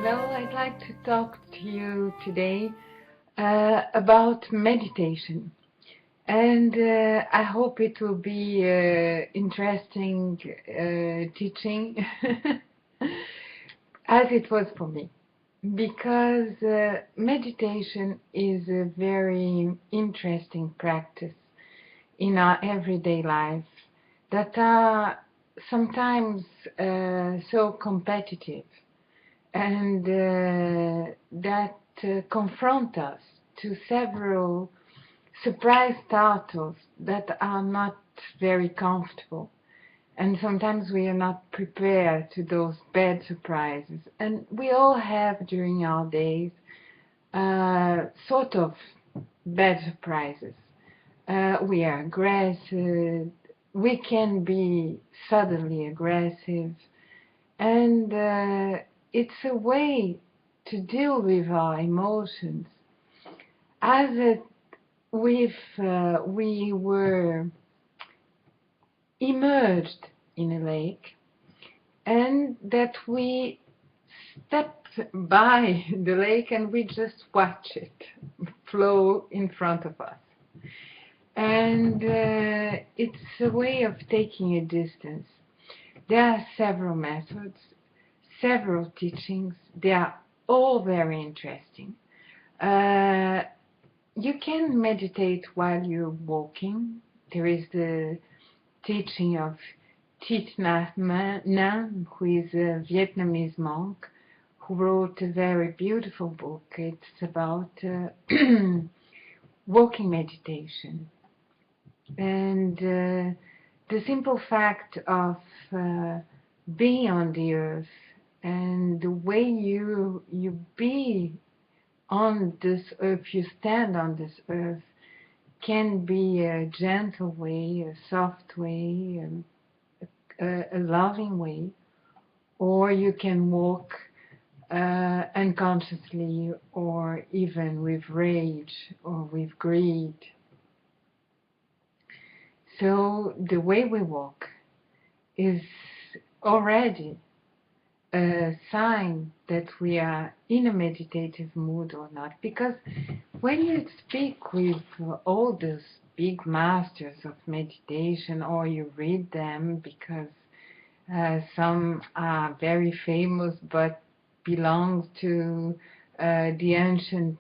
Hello, I'd like to talk to you today about meditation. And I hope it will be interesting teaching as it was for me. Because meditation is a very interesting practice in our everyday life that are sometimes so competitive and that confront us to several surprise startles that are not very comfortable. And sometimes we are not prepared to those bad surprises. And we all have during our days sort of bad surprises. We are aggressive, we can be suddenly aggressive, and it's a way to deal with our emotions as if we were immersed in a lake and that we step by the lake and we just watch it flow in front of us. And it's a way of taking a distance. There are several methods, several teachings. They are all very interesting. You can meditate while you're walking. There is the teaching of Thich Nhat Hanh, who is a Vietnamese monk, who wrote a very beautiful book. It's about walking meditation. And the simple fact of being on the earth and the way you be on this earth, you stand on this earth, can be a gentle way, a soft way, a loving way, or you can walk unconsciously or even with rage or with greed. So the way we walk is already a sign that we are in a meditative mood or not. Because when you speak with all those big masters of meditation, or you read them, because some are very famous but belong to the ancient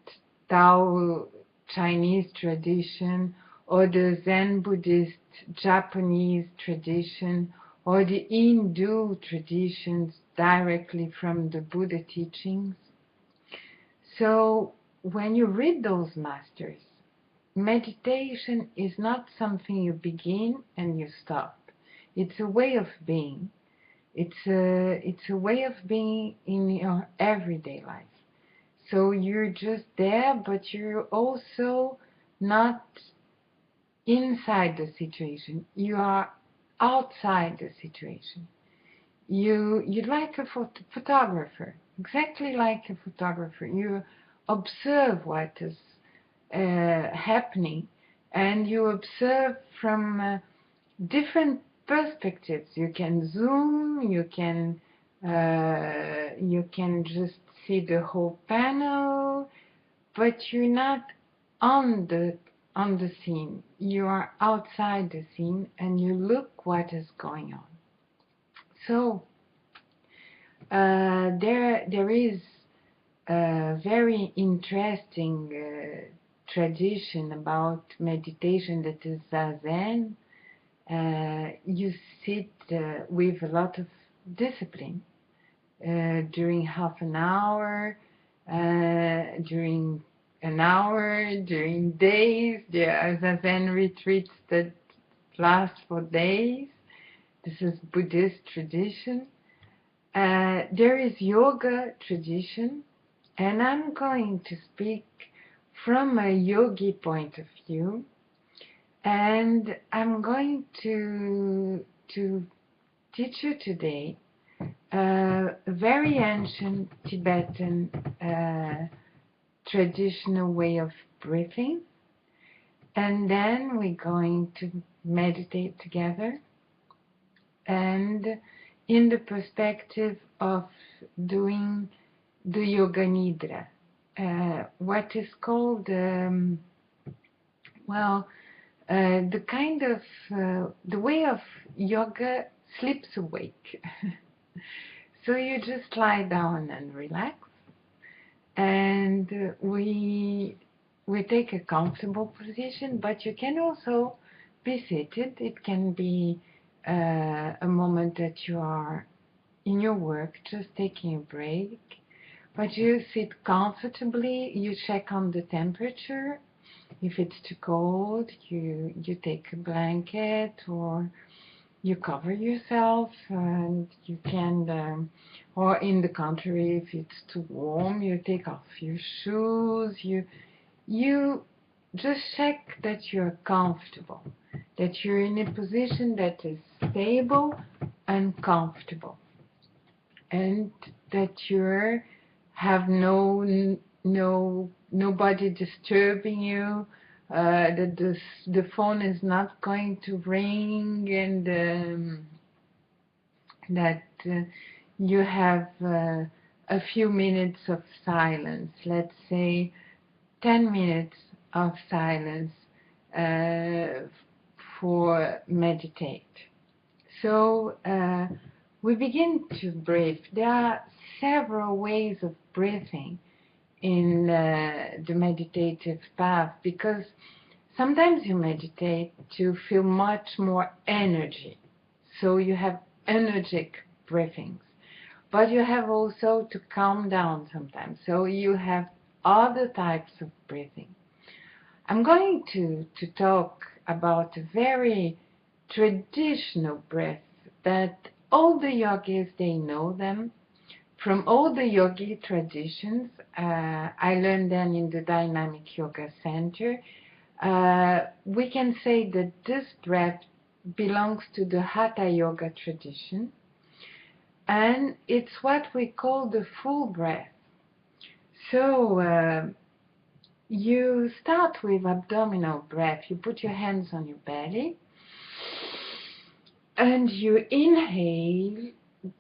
Tao Chinese tradition, or the Zen Buddhist Japanese tradition, or the Hindu traditions directly from the Buddha teachings. So when you read those masters, meditation is not something you begin and you stop. It's a way of being. It's a way of being in your everyday life. So you're just there, but you're also not inside the situation. You are outside the situation. You're like a photographer, exactly like a photographer. You observe what is happening, and you observe from different perspectives. You can zoom, you can just see the whole panel, but you're not on the scene. You are outside the scene, and you look what is going on. So there is a very interesting tradition about meditation that is Zazen. You sit with a lot of discipline during half an hour, during an hour, during days. There are Zazen retreats that last for days. This is Buddhist tradition. There is yoga tradition, and I'm going to speak from a yogi point of view, and I'm going to teach you today a very ancient Tibetan traditional way of breathing, and then we're going to meditate together, and in the perspective of doing the yoga nidra, what is called, the kind of, the way of yoga sleeps awake. So you just lie down and relax, and we take a comfortable position, but you can also be seated. It can be a moment that you are in your work, just taking a break, but you sit comfortably, you check on the temperature. If it's too cold, you take a blanket, or you cover yourself, and you can, or in the contrary, if it's too warm, you take off your shoes. You just check that you're comfortable, that you're in a position that is stable and comfortable, and that you have nobody disturbing you, that the phone is not going to ring, and that you have a few minutes of silence, let's say 10 minutes of silence for meditate. So we begin to breathe. There are several ways of breathing in the meditative path, because sometimes you meditate to feel much more energy. So you have energetic breathings, but you have also to calm down sometimes. So you have other types of breathing. I'm going to talk about a very traditional breath that all the yogis, they know them. From all the yogi traditions, I learned them in the Dynamic Yoga Center. We can say that this breath belongs to the Hatha Yoga tradition, and it's what we call the full breath. So you start with abdominal breath. You put your hands on your belly, and you inhale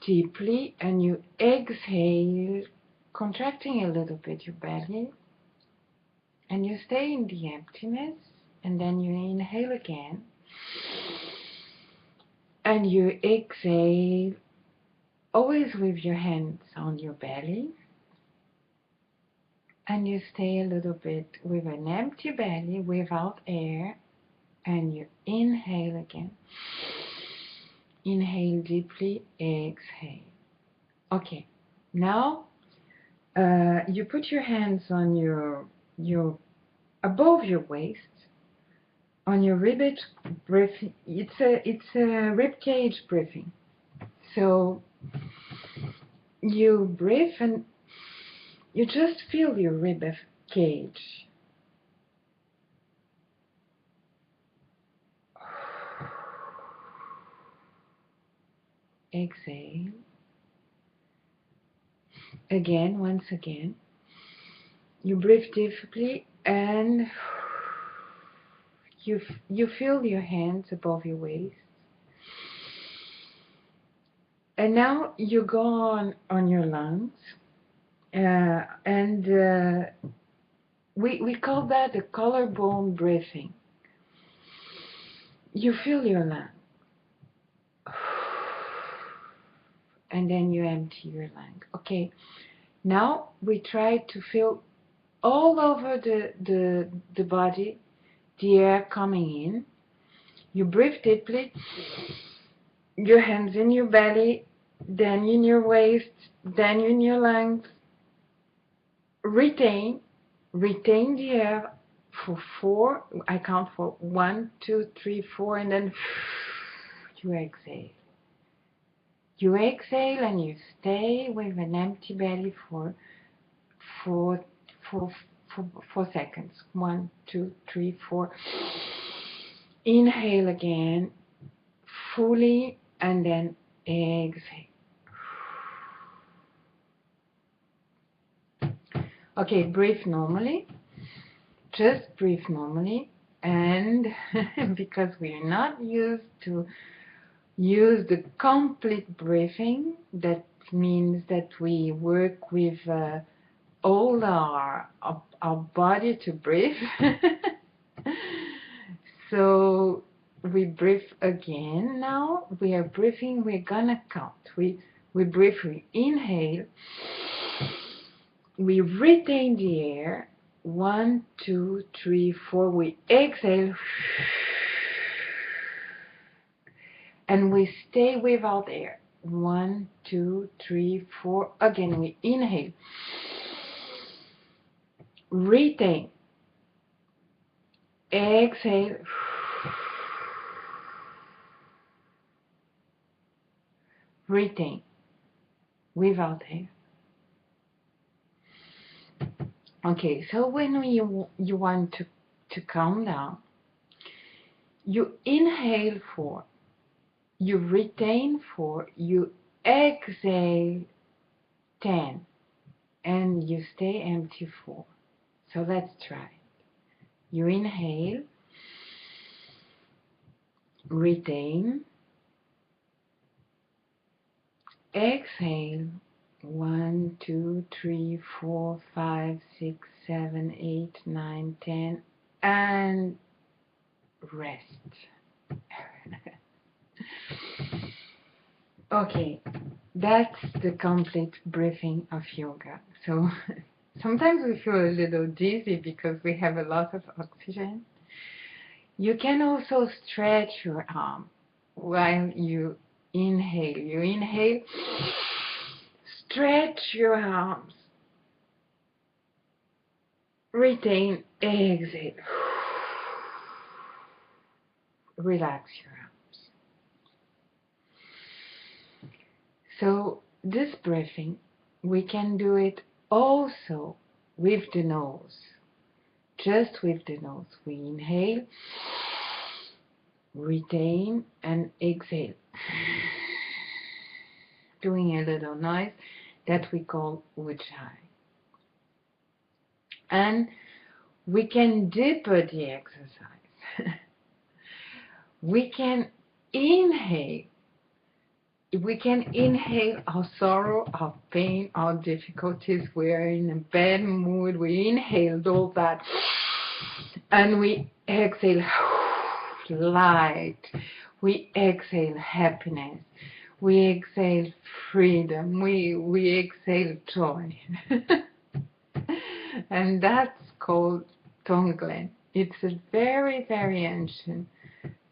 deeply, and you exhale, contracting a little bit your belly, and you stay in the emptiness, and then you inhale again, and you exhale, always with your hands on your belly, and you stay a little bit with an empty belly without air, and you inhale again. Inhale deeply, exhale. Okay, now you put your hands on your above your waist, on your ribcage breathing. It's a rib cage breathing. So you breathe and you just feel your rib cage. Exhale. Again, once again. You breathe deeply, and you feel your hands above your waist. And now you go on your lungs, and we call that the collarbone breathing. You feel your lung, and then you empty your lung. Okay, now we try to feel all over the body the air coming in. You breathe deeply, your hands in your belly, then in your waist, then in your lungs. Retain the air for 4. I count for 1, 2, 3, 4, and then you exhale. You exhale and you stay with an empty belly for 4 seconds. 1, 2, 3, 4. Inhale again, fully, and then exhale. Okay, breathe normally. Just breathe normally. And because we're not used to use the complete breathing. That means that we work with all our body to breathe. So we breathe again now. We are breathing, we're gonna count. We breathe, we inhale, we retain the air. 1, 2, 3, 4. We exhale. And we stay without air. 1, 2, 3, 4. Again, we inhale. Retain. Exhale. Retain. Without air. Okay, so when you want to calm down, you inhale 4. You retain 4, you exhale 10, and you stay empty 4. So let's try. You inhale, retain, exhale, 1, 2, 3, 4, 5, 6, 7, 8, 9, 10, and rest. Okay, that's the complete breathing of yoga. So sometimes we feel a little dizzy because we have a lot of oxygen. You can also stretch your arm while you inhale. You inhale, stretch your arms, retain, exhale, relax your arms. So this breathing, we can do it also with the nose. Just with the nose. We inhale, retain, and exhale. Doing a little noise that we call ujjayi. And we can deeper the exercise. We can inhale. We can inhale our sorrow, our pain, our difficulties. We're in a bad mood. We inhaled all that. And we exhale light. We exhale happiness. We exhale freedom. We exhale joy. And that's called Tonglen. It's a very, very ancient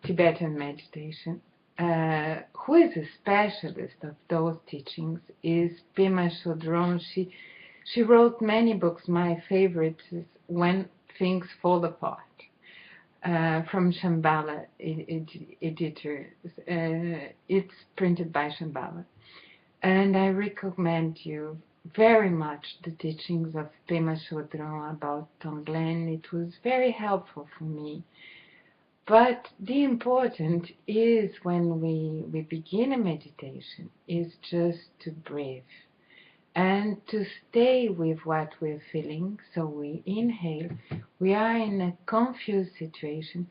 Tibetan meditation. Who is a specialist of those teachings is Pema Chodron. She wrote many books. My favorite is When Things Fall Apart, from Shambhala editors. It's printed by Shambhala. And I recommend you very much the teachings of Pema Chodron about Tonglen. It was very helpful for me. But the important is when we begin a meditation is just to breathe and to stay with what we're feeling. So we inhale. We are in a confused situation.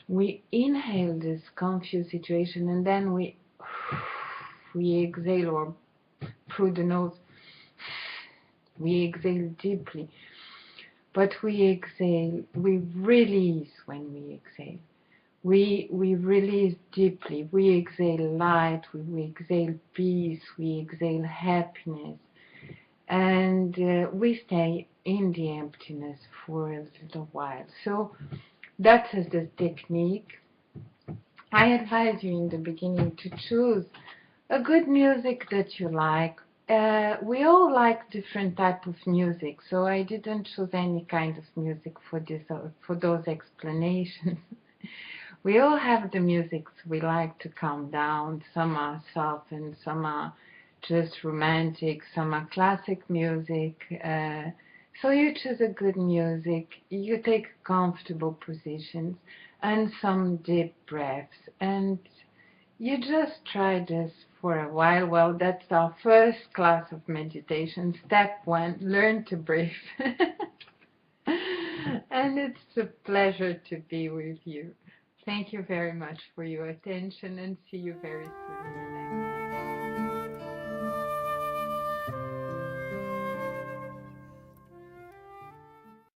We inhale this confused situation and then we exhale, or through the nose. We exhale deeply. But we exhale, we release when we exhale. We release deeply. We exhale light, we exhale peace, we exhale happiness. And we stay in the emptiness for a little while. So that is the technique. I advise you in the beginning to choose a good music that you like. We all like different type of music, so I didn't choose any kind of music for this for those explanations. We all have the musics we like to calm down. Some are soft and some are just romantic. Some are classic music. So you choose a good music. You take comfortable positions and some deep breaths, and you just try this for a while. Well, that's our first class of meditation. Step 1, learn to breathe. And it's a pleasure to be with you. Thank you very much for your attention, and see you very soon.